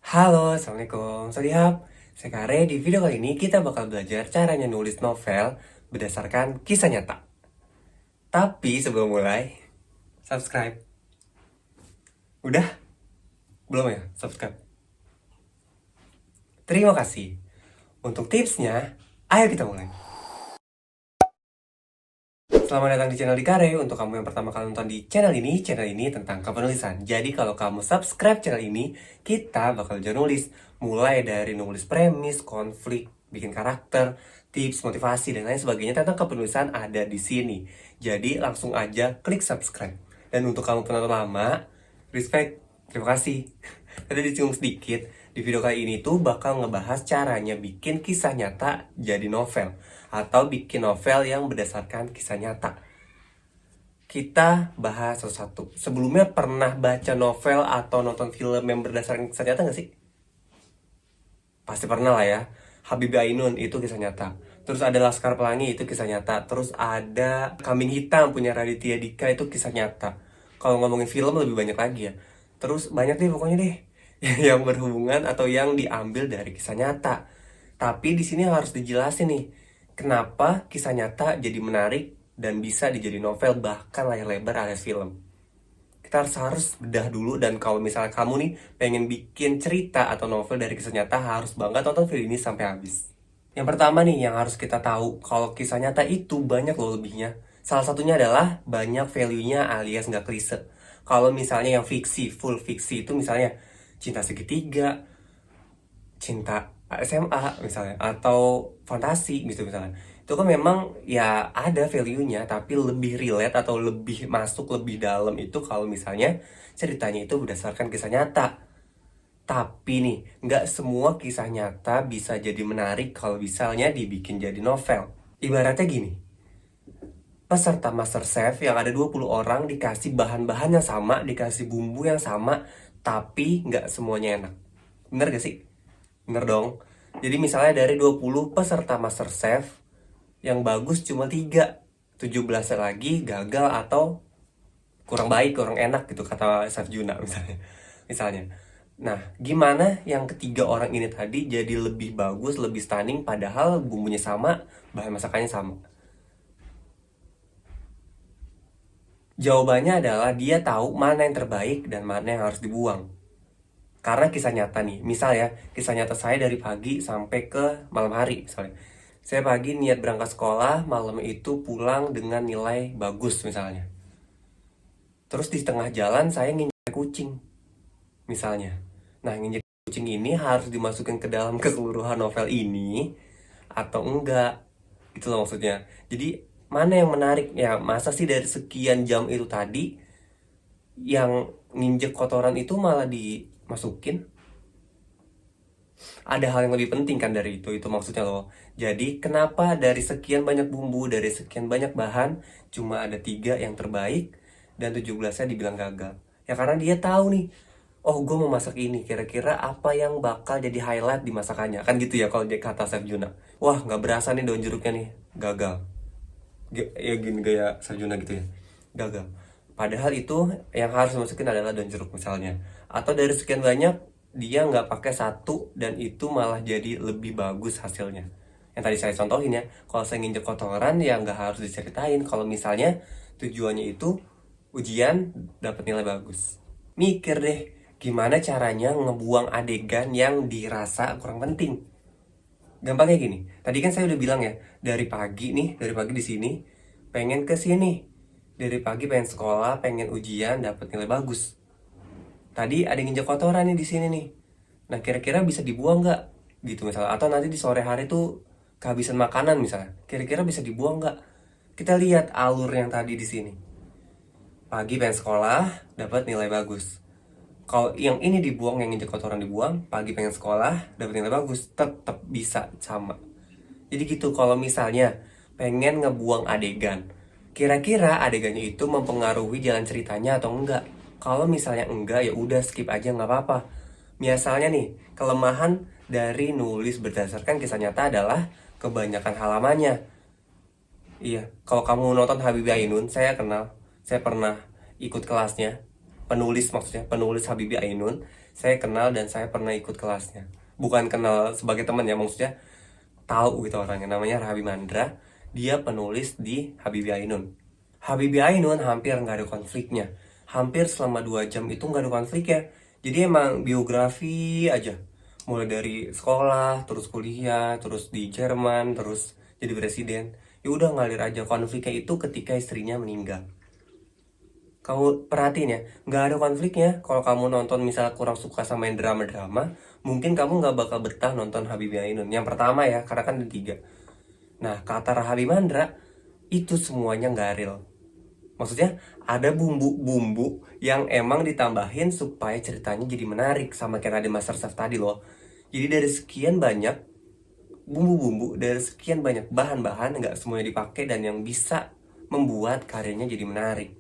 Halo, Assalamualaikum. Sawadee. Saya Kare. Di video kali ini kita bakal belajar caranya nulis novel berdasarkan kisah nyata. Tapi sebelum mulai, subscribe. Udah? Belum ya? Subscribe. Terima kasih. Untuk tipsnya, ayo kita mulai. Selamat datang di channel di Kare. Untuk kamu yang pertama kali nonton di channel ini tentang kepenulisan. Jadi kalau kamu subscribe channel ini, kita bakal belajar nulis. Mulai dari nulis premis, konflik, bikin karakter, tips, motivasi, dan lain sebagainya tentang kepenulisan ada di sini. Jadi langsung aja klik subscribe. Dan untuk kamu penonton lama, respect, terima kasih. Tadi disinggung sedikit, di video kali ini tuh bakal ngebahas caranya bikin kisah nyata jadi novel. Atau bikin novel yang berdasarkan kisah nyata. Kita bahas satu-satu. Sebelumnya pernah baca novel atau nonton film yang berdasarkan kisah nyata gak sih? Pasti pernah lah ya. Habibie Ainun itu kisah nyata. Terus ada Laskar Pelangi itu kisah nyata. Terus ada Kambing Hitam punya Raditya Dika itu kisah nyata. Kalau ngomongin film lebih banyak lagi ya. Terus banyak deh pokoknya deh yang berhubungan atau yang diambil dari kisah nyata. Tapi di sini harus dijelasin nih, kenapa kisah nyata jadi menarik dan bisa dijadi novel bahkan layar lebar alias film. Kita harus bedah dulu, dan kalau misalnya kamu nih pengen bikin cerita atau novel dari kisah nyata, harus banget tonton film ini sampai habis. Yang pertama nih yang harus kita tahu, kalau kisah nyata itu banyak loh lebihnya. Salah satunya adalah banyak value-nya alias nggak klise. Kalau misalnya yang fiksi, full fiksi itu misalnya cinta segitiga, cinta SMA misalnya, atau fantasi gitu misalnya, itu kan memang ya ada value-nya, tapi lebih relate atau lebih masuk lebih dalam itu kalau misalnya ceritanya itu berdasarkan kisah nyata. Tapi nih, nggak semua kisah nyata bisa jadi menarik kalau misalnya dibikin jadi novel. Ibaratnya gini, peserta MasterChef yang ada 20 orang dikasih bahan-bahan yang sama, dikasih bumbu yang sama, tapi nggak semuanya enak. Bener gak sih? Bener dong. Jadi misalnya dari 20 peserta MasterChef, yang bagus cuma 3, 17 lagi gagal atau kurang baik, kurang enak gitu kata Chef Juna misalnya. Misalnya. Nah, gimana yang ketiga orang ini tadi jadi lebih bagus, lebih stunning padahal bumbunya sama, bahan masakannya sama? Jawabannya adalah dia tahu mana yang terbaik dan mana yang harus dibuang. Karena kisah nyata nih, misal ya, kisah nyata saya dari pagi sampai ke malam hari misalnya. Saya pagi niat berangkat sekolah, malam itu pulang dengan nilai bagus misalnya. Terus di tengah jalan saya nginjek kucing misalnya. Nah, nginjek kucing ini harus dimasukin ke dalam keseluruhan novel ini atau enggak? Itu loh maksudnya. Jadi mana yang menarik ya? Masa sih dari sekian jam itu tadi yang nginjek kotoran itu malah dimasukin? Ada hal yang lebih penting kan dari itu maksudnya loh. Jadi kenapa dari sekian banyak bumbu, dari sekian banyak bahan, cuma ada 3 yang terbaik dan 17-nya dibilang gagal? Ya karena dia tahu nih, oh gue mau masak ini, kira-kira apa yang bakal jadi highlight di masakannya. Kan gitu ya kalau dia kata Chef Juna. Wah nggak berasa nih daun jeruknya nih, gagal. Ya gini gaya Chef Juna gitu ya, gagal. Padahal itu yang harus dimasukin adalah daun jeruk misalnya. Atau dari sekian banyak, dia nggak pakai satu dan itu malah jadi lebih bagus hasilnya. Yang tadi saya contohin ya, kalau saya nginjek kotoran ya nggak harus diceritain. Kalau misalnya tujuannya itu ujian dapat nilai bagus. Mikir deh, gimana caranya ngebuang adegan yang dirasa kurang penting. Gampangnya gini, tadi kan saya udah bilang ya, dari pagi di sini, pengen ke sini. Dari pagi pengen sekolah, pengen ujian, dapat nilai bagus. Tadi ada yang injak kotoran nih di sini nih. Nah, kira-kira bisa dibuang nggak? Gitu misalnya. Atau nanti di sore hari tuh kehabisan makanan misalnya. Kira-kira bisa dibuang nggak? Kita lihat alur yang tadi di sini. Pagi pengen sekolah, dapat nilai bagus. Kalau yang ini dibuang, yang injek kotoran dibuang, pagi pengen sekolah, dapat nilai bagus, tetap bisa sama. Jadi gitu, kalau misalnya pengen ngebuang adegan, kira-kira adegannya itu mempengaruhi jalan ceritanya atau enggak? Kalau misalnya enggak, ya udah skip aja nggak apa-apa. Misalnya nih, kelemahan dari nulis berdasarkan kisah nyata adalah kebanyakan halamannya. Iya, kalau kamu nonton Habibie Ainun, saya kenal, saya pernah ikut kelasnya, penulis maksudnya, penulis Habibie Ainun. Saya kenal dan saya pernah ikut kelasnya. Bukan kenal sebagai teman ya, maksudnya tahu gitu orangnya. Namanya Rahabi Mandra. Dia penulis di Habibie Ainun. Habibie Ainun hampir nggak ada konfliknya. Hampir selama 2 jam itu nggak ada konfliknya. Jadi emang biografi aja. Mulai dari sekolah, terus kuliah, terus di Jerman, terus jadi presiden. Ya udah ngalir aja. Konfliknya itu ketika istrinya meninggal. Kamu perhatiin ya, nggak ada konfliknya. Kalau kamu nonton misalnya kurang suka sama yang drama-drama, mungkin kamu nggak bakal betah nonton Habibie Ainun. Yang pertama ya, karena kan ada 3. Nah, kata Rahabi Mandra, itu semuanya nggak real. Maksudnya, ada bumbu-bumbu yang emang ditambahin supaya ceritanya jadi menarik. Sama kayak Raden Master Chef tadi loh. Jadi dari sekian banyak bumbu-bumbu, dari sekian banyak bahan-bahan, nggak semuanya dipakai dan yang bisa membuat karyanya jadi menarik.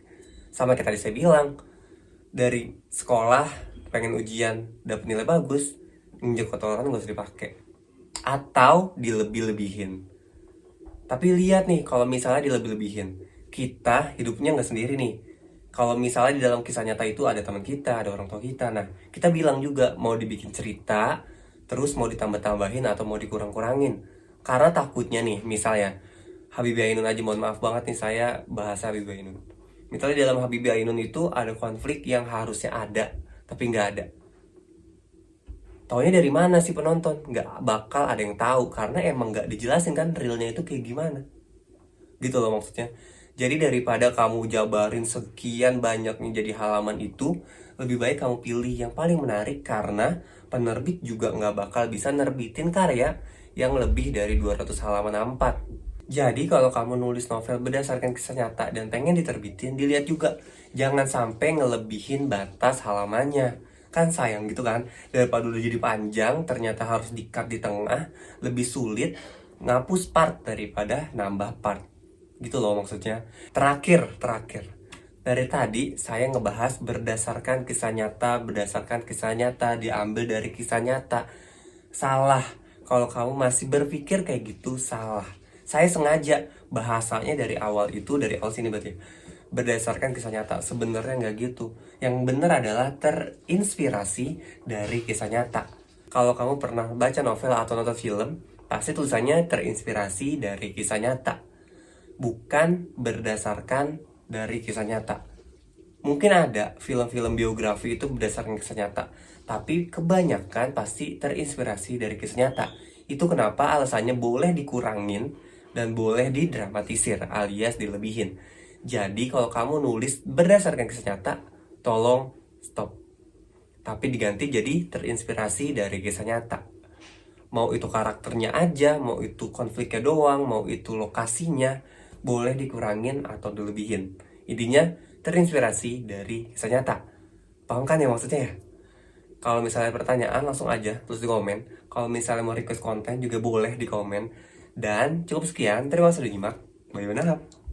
Sama kayak tadi saya bilang, dari sekolah pengen ujian dapat nilai bagus, injek kotoran gak usah dipakai atau dilebih-lebihin. Tapi lihat nih, kalau misalnya dilebih-lebihin, kita hidupnya nggak sendiri nih. Kalau misalnya di dalam kisah nyata itu ada teman kita, ada orang tua kita, nah kita bilang juga mau dibikin cerita, terus mau ditambah-tambahin atau mau dikurang-kurangin. Karena takutnya nih, misalnya Habibie Ainun aja, mohon maaf banget nih saya bahasa Habibie Ainun. Misalnya di dalam Habibie Ainun itu ada konflik yang harusnya ada, tapi nggak ada. Taunya dari mana sih penonton? Nggak bakal ada yang tahu karena emang nggak dijelasin kan realnya itu kayak gimana. Gitu loh maksudnya. Jadi daripada kamu jabarin sekian banyaknya jadi halaman itu, lebih baik kamu pilih yang paling menarik karena penerbit juga nggak bakal bisa nerbitin karya yang lebih dari 200 halaman A4. Jadi kalau kamu nulis novel berdasarkan kisah nyata dan pengen diterbitin, dilihat juga. Jangan sampai ngelebihin batas halamannya. Kan sayang gitu kan. Daripada udah jadi panjang, ternyata harus di-cut di tengah, lebih sulit ngapus part daripada nambah part. Gitu loh maksudnya. Terakhir. Dari tadi saya ngebahas berdasarkan kisah nyata, diambil dari kisah nyata. Salah. Kalau kamu masih berpikir kayak gitu, salah. Saya sengaja bahasanya dari awal sini berarti berdasarkan kisah nyata. Sebenarnya nggak gitu. Yang benar adalah terinspirasi dari kisah nyata. Kalau kamu pernah baca novel atau nonton film, pasti tulisannya terinspirasi dari kisah nyata, bukan berdasarkan dari kisah nyata. Mungkin ada film-film biografi itu berdasarkan kisah nyata, tapi kebanyakan pasti terinspirasi dari kisah nyata. Itu kenapa alasannya boleh dikurangin dan boleh didramatisir alias dilebihin. Jadi kalau kamu nulis berdasarkan kisah nyata, tolong stop. Tapi diganti jadi terinspirasi dari kisah nyata. Mau itu karakternya aja, mau itu konfliknya doang, mau itu lokasinya, boleh dikurangin atau dilebihin. Intinya terinspirasi dari kisah nyata. Paham kan ya maksudnya ya? Kalau misalnya pertanyaan langsung aja terus di komen. Kalau misalnya mau request konten juga boleh di komen. Dan cukup sekian, terima kasih sudah nyimak. Bye bye.